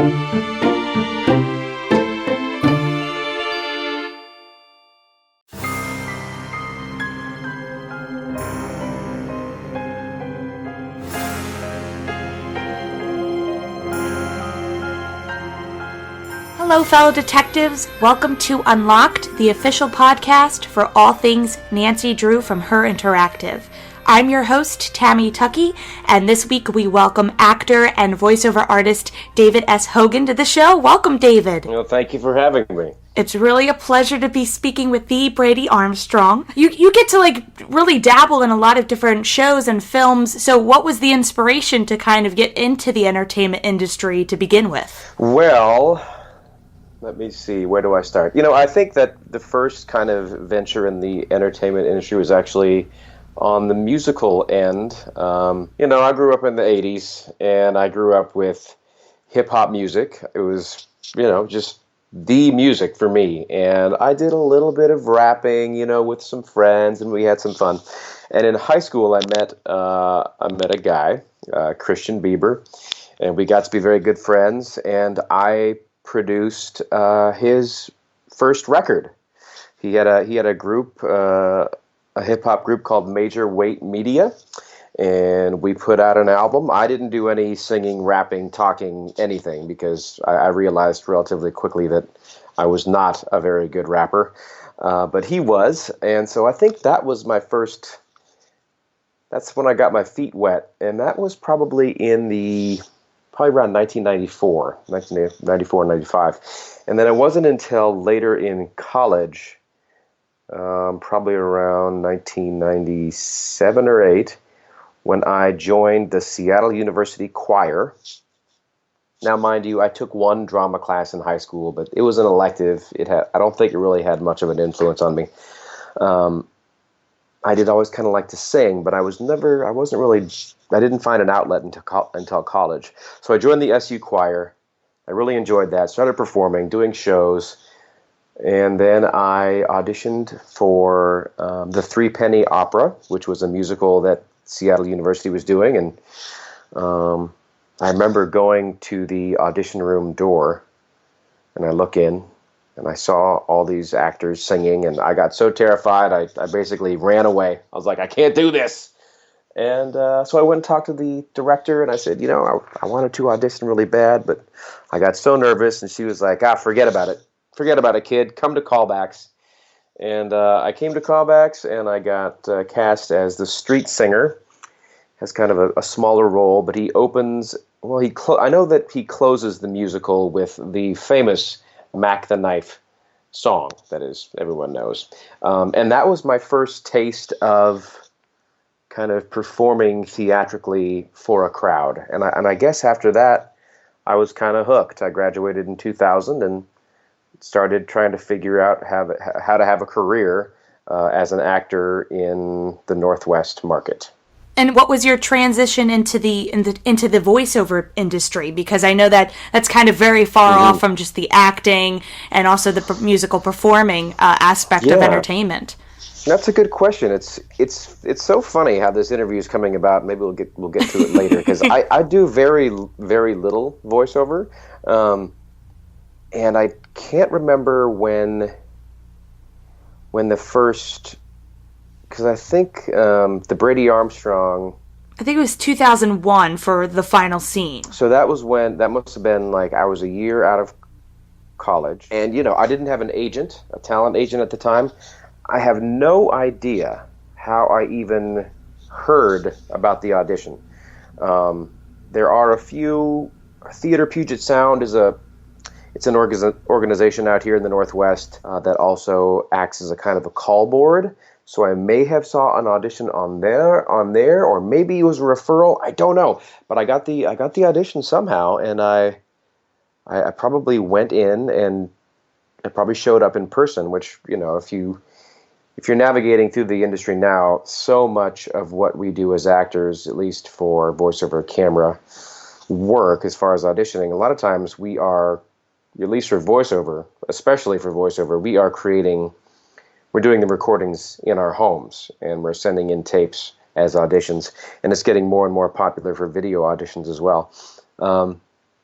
Hello, fellow detectives. Welcome to Unlocked, the official podcast for all things Nancy Drew from Her Interactive. I'm your host, Tammy Tuckey, and this week we welcome actor and voiceover artist David S. Hogan to the show. Welcome, David. Well, thank you for having me. It's really a pleasure to be speaking with thee, Brady Armstrong. You get to really dabble in a lot of different shows and films. So what was the inspiration to kind of get into the entertainment industry to begin with? Well, let me see, where do I start? I think that the first kind of venture in the entertainment industry was actually on the musical end. I grew up in the 80s, and I grew up with hip-hop music. It was, just the music for me. And I did a little bit of rapping, with some friends, and we had some fun. And in high school, I met a guy, Christian Bieber, and we got to be very good friends, and I produced his first record. He had a group, a hip hop group called Major Weight Media, and we put out an album. I didn't do any singing, rapping, talking, anything, because I realized relatively quickly that I was not a very good rapper, but he was, and so I think that was my first. That's when I got my feet wet, and that was probably around 1994, 95. And then it wasn't until later in college, probably around 1997 or 8, when I joined the Seattle University Choir. Now, mind you, I took one drama class in high school, but it was an elective. I don't think it really had much of an influence on me. I did always kind of like to sing, but I didn't find an outlet until college. So I joined the SU Choir. I really enjoyed that, started performing, doing shows, and then I auditioned for the Three Penny Opera, which was a musical that Seattle University was doing. And I remember going to the audition room door, and I look in, and I saw all these actors singing, and I got so terrified, I basically ran away. I was like, I can't do this. And so I went and talked to the director, and I said, I wanted to audition really bad, but I got so nervous. And she was like, forget about it. Forget about it, kid. Come to callbacks. And I came to callbacks, and I got cast as the street singer. Has kind of a smaller role, but he opens, I know that he closes the musical with the famous Mac the Knife song that everyone knows. And that was my first taste of kind of performing theatrically for a crowd. And I guess after that, I was kind of hooked. I graduated in 2000 and started trying to figure out how to have a career as an actor in the Northwest market. And what was your transition into the voiceover industry? Because I know that's kind of very far off from just the acting and also the musical performing aspect of entertainment. That's a good question. It's so funny how this interview is coming about. Maybe we'll get to it later, because I do very, very little voiceover, and I can't remember when the first. Because I think the Brady Armstrong. I think it was 2001 for the final scene. So that must have been I was a year out of college. And, I didn't have a talent agent at the time. I have no idea how I even heard about the audition. There are a few. Theater Puget Sound is it's an organization out here in the Northwest that also acts as a kind of a call board. So I may have saw an audition on there, or maybe it was a referral. I don't know, but I got the audition somehow, and I probably went in, and I probably showed up in person. Which if you're navigating through the industry now, so much of what we do as actors, at least for voiceover camera work, as far as auditioning, a lot of times we are, at least for voiceover, especially for voiceover, we're doing the recordings in our homes, and we're sending in tapes as auditions, and it's getting more and more popular for video auditions as well.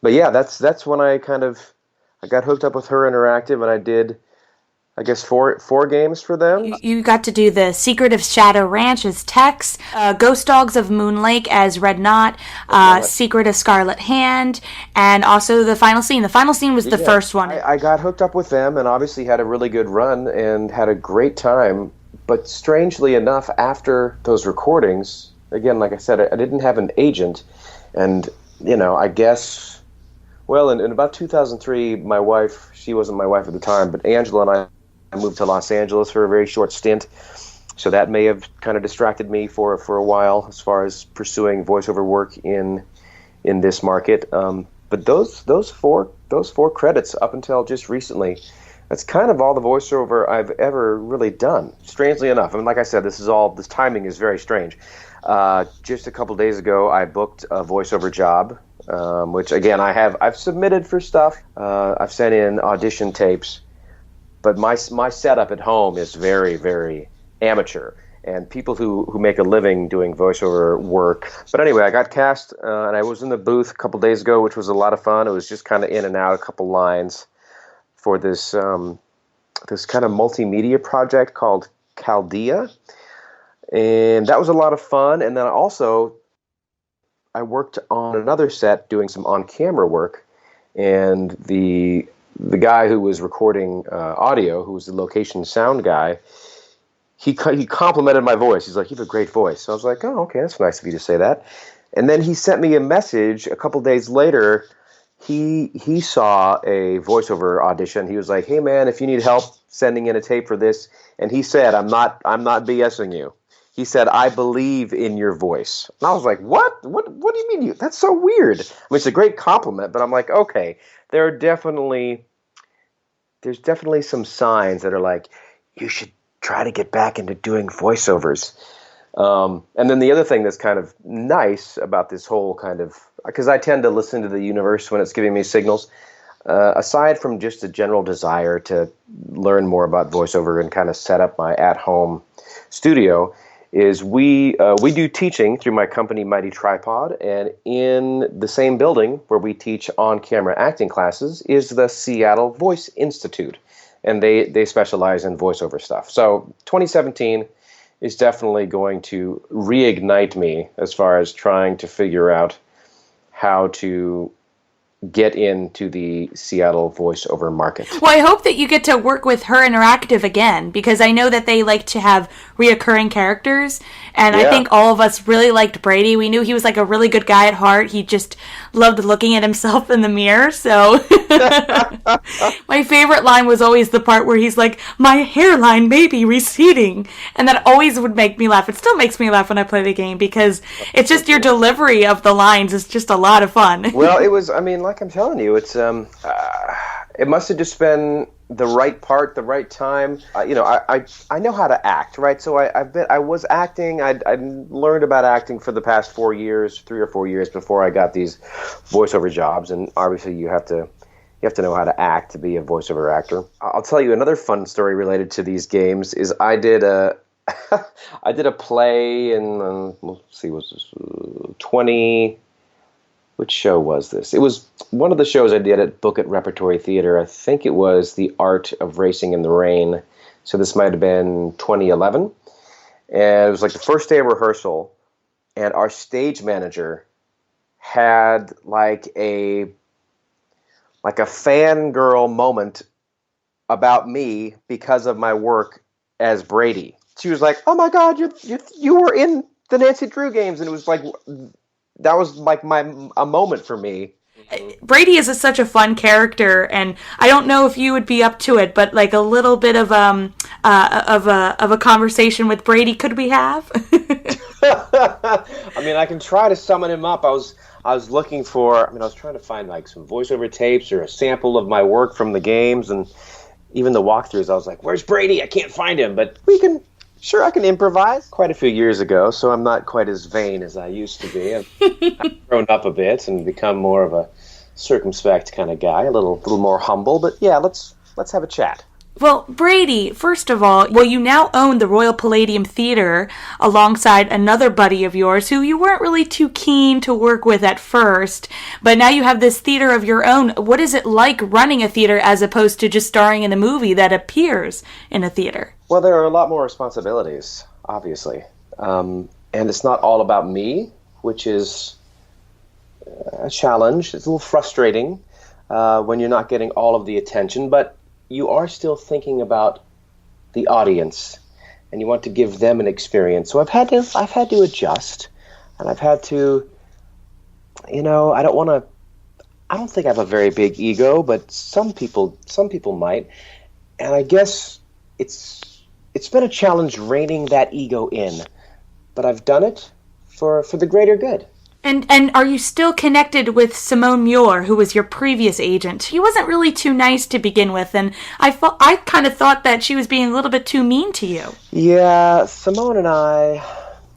But yeah, that's when I got hooked up with Her Interactive, and I did, I guess, four games for them. You got to do the Secret of Shadow Ranch as Tex, Ghost Dogs of Moon Lake as Red Knot, Secret of Scarlet Hand, and also the Final Scene. The Final Scene was the first one. I got hooked up with them and obviously had a really good run and had a great time. But strangely enough, after those recordings, again, like I said, I didn't have an agent. And, I guess, well, in about 2003, my wife, she wasn't my wife at the time, but Angela and I moved to Los Angeles for a very short stint, so that may have kind of distracted me for a while as far as pursuing voiceover work in this market. But those four credits up until just recently, that's kind of all the voiceover I've ever really done. Strangely enough, I mean, like I said, this timing is very strange. Just a couple days ago, I booked a voiceover job, which again I've submitted for stuff. I've sent in audition tapes. But my setup at home is very, very amateur, and people who make a living doing voiceover work. But anyway, I got cast, and I was in the booth a couple days ago, which was a lot of fun. It was just kind of in and out, a couple lines for this this kind of multimedia project called Chaldea, and that was a lot of fun. And then also, I worked on another set doing some on-camera work, and the guy who was recording audio, who was the location sound guy, he complimented my voice. He's like, "You have a great voice." So I was like, "Oh, okay, that's nice of you to say that." And then he sent me a message a couple days later. He saw a voiceover audition. He was like, "Hey man, if you need help sending in a tape for this," and he said, "I'm not BSing you." He said, "I believe in your voice." And I was like, "What? What do you mean? That's so weird." I mean, it's a great compliment, but I'm like, okay, there's definitely some signs that are like, you should try to get back into doing voiceovers. And then the other thing that's kind of nice about this whole kind of, because I tend to listen to the universe when it's giving me signals, aside from just a general desire to learn more about voiceover and kind of set up my at-home studio, is we do teaching through my company Mighty Tripod, and in the same building where we teach on-camera acting classes is the Seattle Voice Institute, and they specialize in voiceover stuff. So 2017 is definitely going to reignite me as far as trying to figure out how to get into the Seattle voiceover market. Well, I hope that you get to work with Her Interactive again, because I know that they like to have reoccurring characters, and I think all of us really liked Brady. We knew he was like a really good guy at heart. He just loved looking at himself in the mirror, so my favorite line was always the part where he's like, "My hairline may be receding," and that always would make me laugh. It still makes me laugh when I play the game, because it's just your delivery of the lines is just a lot of fun. Well, it was, I mean, like I'm telling you, it's it must have just been the right part, the right time. I know how to act, right? So I was acting. I learned about acting for the past 4 years, 3 or 4 years before I got these voiceover jobs, and obviously you have to know how to act to be a voiceover actor. I'll tell you another fun story related to these games is I did a play in let's see, was this 20? Which show was this? It was one of the shows I did at Book It Repertory Theater. I think it was The Art of Racing in the Rain. So this might have been 2011. And it was like the first day of rehearsal, and our stage manager had like a fangirl moment about me because of my work as Brady. She was like, "Oh my God, you were in the Nancy Drew games," and it was like, that was like a moment for me. Brady is such a fun character, and I don't know if you would be up to it, but like a little bit of a conversation with Brady, could we have? I mean, I can try to summon him up. I was looking for. I mean, I was trying to find like some voiceover tapes or a sample of my work from the games, and even the walkthroughs. I was like, "Where's Brady? I can't find him." But Sure, I can improvise. Quite a few years ago, so I'm not quite as vain as I used to be. I've grown up a bit and become more of a circumspect kind of guy, a little more humble. But yeah, let's have a chat. Well, Brady, first of all, you now own the Royal Palladium Theater alongside another buddy of yours who you weren't really too keen to work with at first, but now you have this theater of your own. What is it like running a theater as opposed to just starring in a movie that appears in a theater? Well, there are a lot more responsibilities, obviously. And it's not all about me, which is a challenge. It's a little frustrating when you're not getting all of the attention, but you are still thinking about the audience, and you want to give them an experience. So I've had to adjust, and I've had to, I don't think I have a very big ego, but some people might, and I guess it's been a challenge reining that ego in, but I've done it for the greater good. And are you still connected with Simone Muir, who was your previous agent? She wasn't really too nice to begin with, and I kind of thought that she was being a little bit too mean to you. Yeah, Simone and I,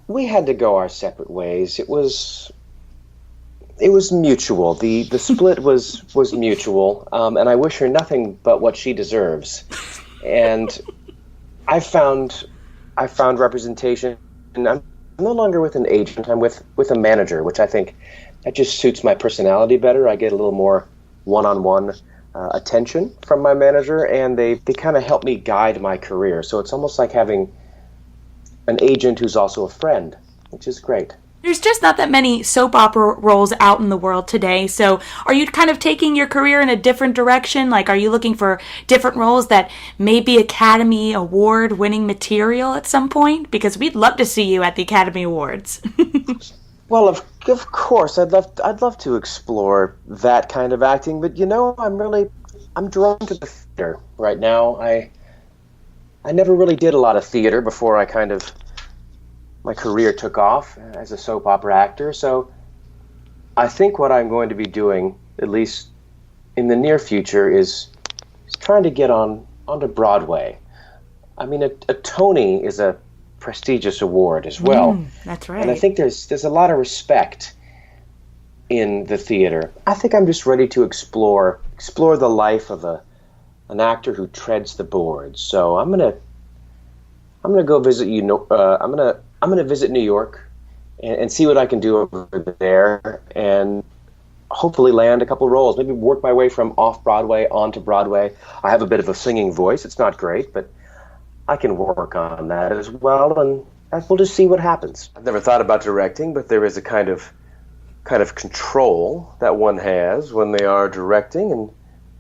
we had to go our separate ways. It was mutual. The split was mutual, and I wish her nothing but what she deserves. And I found representation, and I'm no longer with an agent. I'm with a manager, which I think that just suits my personality better. I get a little more one-on-one attention from my manager, and they kind of help me guide my career. So it's almost like having an agent who's also a friend, which is great. There's just not that many soap opera roles out in the world today, so are you kind of taking your career in a different direction? Like, are you looking for different roles that may be Academy Award-winning material at some point? Because we'd love to see you at the Academy Awards. Well, of course, I'd love to explore that kind of acting, but I'm drawn to the theater right now. I never really did a lot of theater before my career took off as a soap opera actor, so I think what I'm going to be doing, at least in the near future, is trying to get onto Broadway. I mean, a Tony is a prestigious award as well. That's right. And I think there's a lot of respect in the theater. I think I'm just ready to explore the life of an actor who treads the boards. So I'm gonna go visit I'm gonna visit New York and see what I can do over there, and hopefully land a couple roles. Maybe work my way from off Broadway onto Broadway. I have a bit of a singing voice. It's not great, but I can work on that as well, and we'll just see what happens. I've never thought about directing, but there is a kind of control that one has when they are directing, and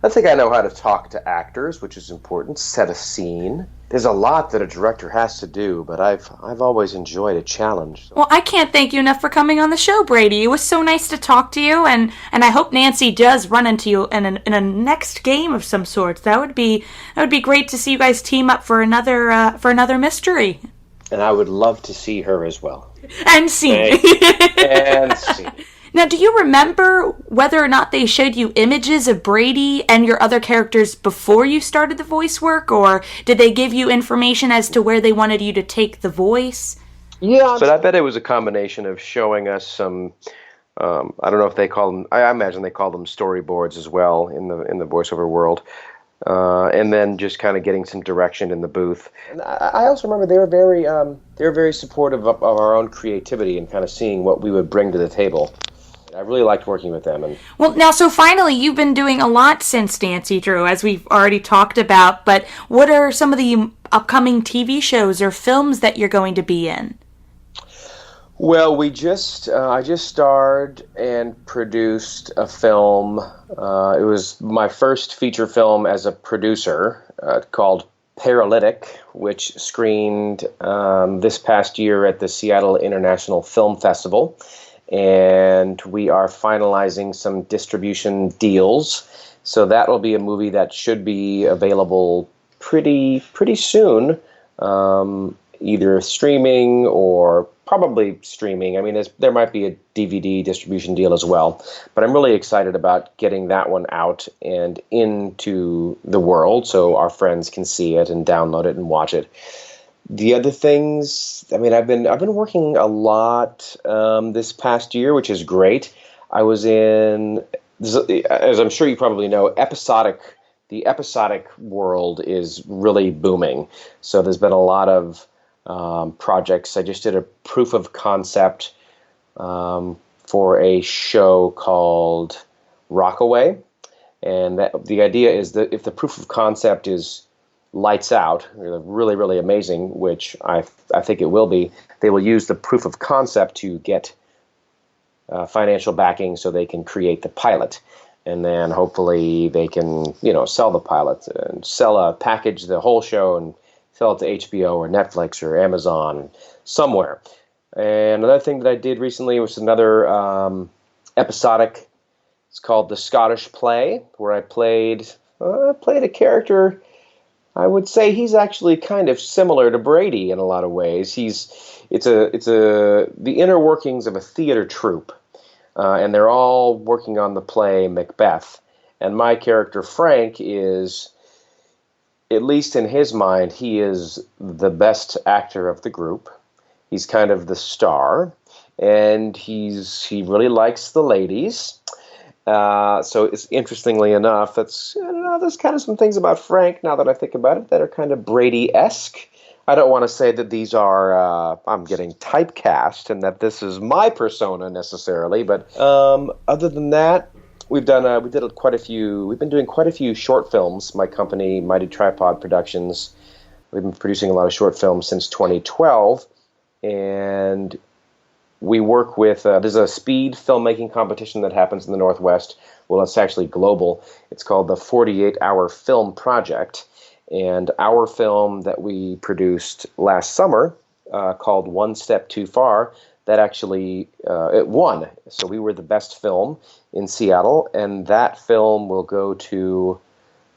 I think I know how to talk to actors, which is important, set a scene. There's a lot that a director has to do, but I've always enjoyed a challenge. Well, I can't thank you enough for coming on the show, Brady. It was so nice to talk to you, and I hope Nancy does run into you in a next game of some sort. That would be great to see you guys team up for another mystery. And I would love to see her as well. And see. And see. Now, do you remember whether or not they showed you images of Brady and your other characters before you started the voice work, or did they give you information as to where they wanted you to take the voice? Yeah, but I bet it was a combination of showing us some, I don't know if they call them, I imagine they call them storyboards as well in the voiceover world, and then just kind of getting some direction in the booth. And I also remember they were very supportive of our own creativity and kind of seeing what we would bring to the table. I really liked working with them. Well, now, so finally, you've been doing a lot since Nancy Drew, as we've already talked about, but what are some of the upcoming TV shows or films that you're going to be in? Well, I just starred and produced a film. It was my first feature film as a producer called Paralytic, which screened this past year at the Seattle International Film Festival. And we are finalizing some distribution deals. So that will be a movie that should be available pretty soon, either streaming or probably streaming. I mean, there might be a DVD distribution deal as well. But I'm really excited about getting that one out and into the world so our friends can see it and download it and watch it. The other things, I mean, I've been working a lot this past year, which is great. I was in, as I'm sure you probably know, episodic the episodic world is really booming. So there's been a lot of projects. I just did a proof of concept for a show called Rockaway. And the idea is that if the proof of concept is lights out, really, really amazing, which I think it will be, they will use the proof of concept to get financial backing so they can create the pilot. And then hopefully they can, sell the pilot and sell a package, the whole show, and sell it to HBO or Netflix or Amazon somewhere. And another thing that I did recently was another episodic. It's called The Scottish Play, where I played a character. I would say he's actually kind of similar to Brady in a lot of ways. It's the inner workings of a theater troupe. And they're all working on the play Macbeth. And my character, Frank, is, at least in his mind, he is the best actor of the group. He's kind of the star. And he really likes the ladies. So it's interestingly enough, there's kind of some things about Frank, now that I think about it, that are kind of Brady-esque. I don't want to say that these are, I'm getting typecast and that this is my persona necessarily, but other than that, we've been doing quite a few short films. My company, Mighty Tripod Productions, we've been producing a lot of short films since 2012, and we work with, there's a speed filmmaking competition that happens in the Northwest. Well, it's actually global. It's called the 48-Hour Film Project. And our film that we produced last summer, called One Step Too Far, that actually it won. So we were the best film in Seattle, and that film will go to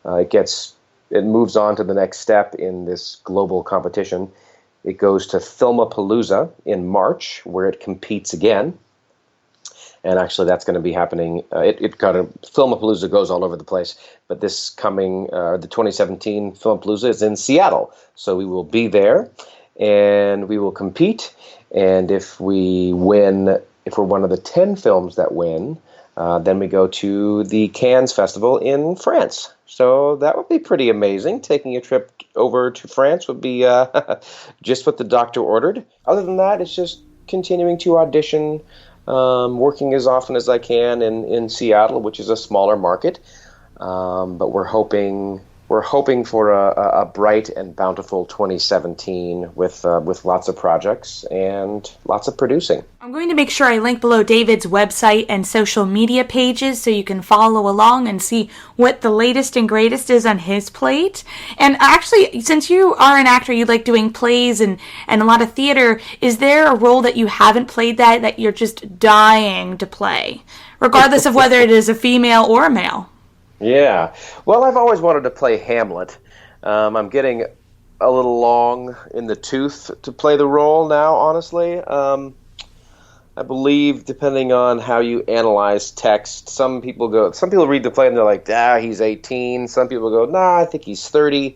it moves on to the next step in this global competition. It goes to Filmapalooza in March, where it competes again. And actually, that's going to be happening. Filmapalooza goes all over the place, but this coming, the 2017 Filmapalooza is in Seattle. So we will be there, and we will compete. And if we win, if we're one of the 10 films that win, then we go to the Cannes Festival in France. So that would be pretty amazing. Taking a trip over to France would be just what the doctor ordered. Other than that, it's just continuing to audition. Working as often as I can in Seattle, which is a smaller market, but we're hoping for a bright and bountiful 2017 with lots of projects and lots of producing. I'm going to make sure I link below David's website and social media pages so you can follow along and see what the latest and greatest is on his plate. And actually, since you are an actor, you like doing plays and a lot of theater, is there a role that you haven't played that you're just dying to play, regardless of whether it is a female or a male? Yeah. Well, I've always wanted to play Hamlet. I'm getting a little long in the tooth to play the role now, honestly. I believe, depending on how you analyze text, some people read the play and they're like, he's 18. Some people go, I think he's 30.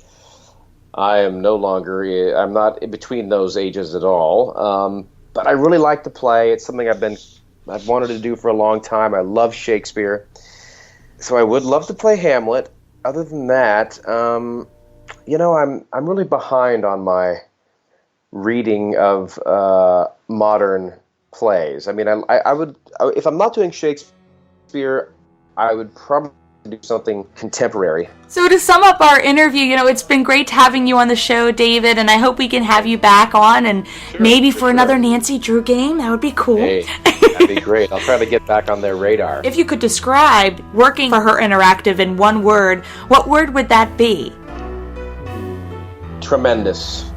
I'm not in between those ages at all. But I really like the play. It's something I've wanted to do for a long time. I love Shakespeare. So I would love to play Hamlet. Other than that, I'm really behind on my reading of modern plays. I mean, I would, if I'm not doing Shakespeare, I would probably do something contemporary. So to sum up our interview, it's been great having you on the show, David, and I hope we can have you back on and maybe for another Nancy Drew game. That would be cool. Hey, that'd be great. I'll try to get back on their radar. If you could describe working for Her Interactive in one word, what word would that be? Tremendous.